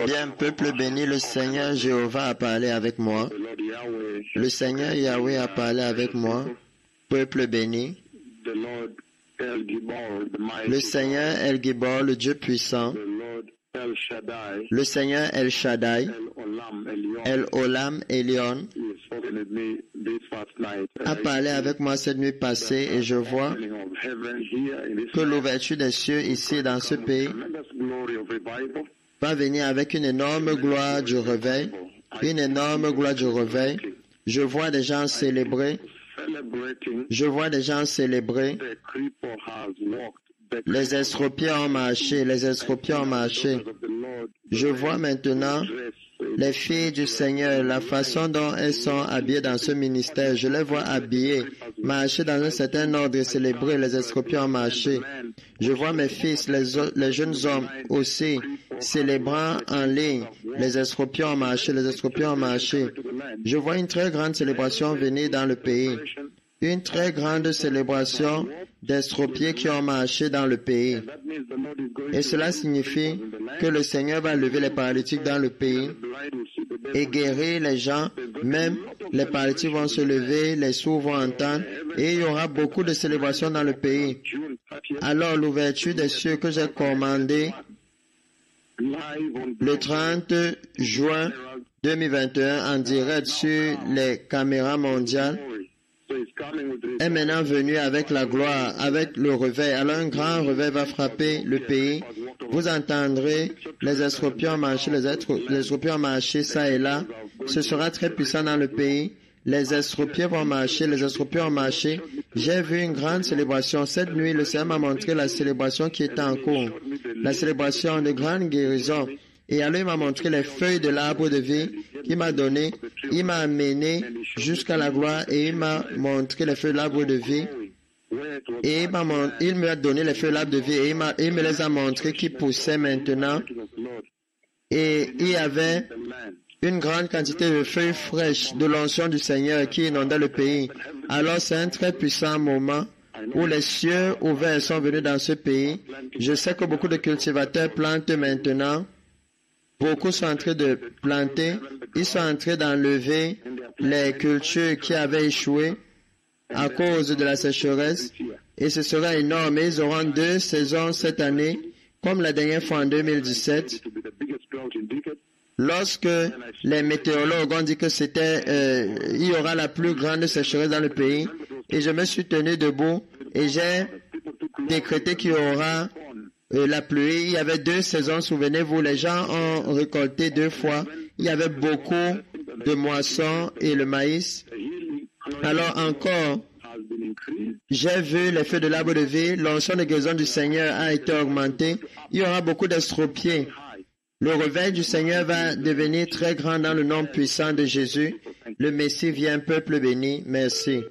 Bien, peuple béni, le Seigneur Jéhovah a parlé avec moi. Le Seigneur Yahweh a parlé avec moi. Peuple béni. Le Seigneur El Gibor, le Dieu puissant. Le Seigneur El Shaddai, El Olam Elion, a parlé avec moi cette nuit passée et je vois que l'ouverture des cieux ici dans ce pays va venir avec une énorme gloire du réveil. Une énorme gloire du réveil. Je vois des gens célébrer. Je vois des gens célébrer. Les estropiés ont marché, les estropiés ont marché. Je vois maintenant les filles du Seigneur, la façon dont elles sont habillées dans ce ministère. Je les vois habillées, marcher dans un certain ordre et célébrer. Les estropiés ont marché. Je vois mes fils, les jeunes hommes aussi, célébrant en ligne. Les estropiés ont marché, les estropiés ont marché. Je vois une très grande célébration venir dans le pays. Une très grande célébration d'estropiés qui ont marché dans le pays. Et cela signifie que le Seigneur va lever les paralytiques dans le pays et guérir les gens. Même les paralytiques vont se lever, les sourds vont entendre et il y aura beaucoup de célébrations dans le pays. Alors l'ouverture des cieux que j'ai commandée le 30 juin 2021 en direct sur les caméras mondiales est maintenant venu avec la gloire, avec le réveil. Alors un grand réveil va frapper le pays. Vous entendrez les estropiés marcher, les estropiés marcher ça et là. Ce sera très puissant dans le pays. Les estropiés vont marcher, les estropiés ont marché. J'ai vu une grande célébration. Cette nuit, le Seigneur m'a montré la célébration qui était en cours. La célébration de grande guérison. Et alors il m'a montré les feuilles de l'arbre de vie qu'il m'a donné. Il m'a amené jusqu'à la gloire et il m'a montré les feuilles de l'arbre de vie. Et il m'a donné les feuilles de l'arbre de vie et il me les a montrées qui poussaient maintenant. Et il y avait une grande quantité de feuilles fraîches de l'onction du Seigneur qui inondait le pays. Alors c'est un très puissant moment où les cieux ouverts sont venus dans ce pays. Je sais que beaucoup de cultivateurs plantent maintenant. Beaucoup sont en train de planter, ils sont en train d'enlever les cultures qui avaient échoué à cause de la sécheresse et ce sera énorme. Ils auront 2 saisons cette année, comme la dernière fois en 2017. Lorsque les météorologues ont dit que il y aura la plus grande sécheresse dans le pays et je me suis tenu debout et j'ai décrété qu'il y aura la pluie. Il y avait 2 saisons, souvenez-vous, les gens ont récolté 2 fois. Il y avait beaucoup de moissons et le maïs. Alors encore, j'ai vu les feux de l'arbre de vie, l'onction de guérison du Seigneur a été augmentée. Il y aura beaucoup d'estropiés. Le réveil du Seigneur va devenir très grand dans le nom puissant de Jésus. Le Messie vient, peuple béni. Merci.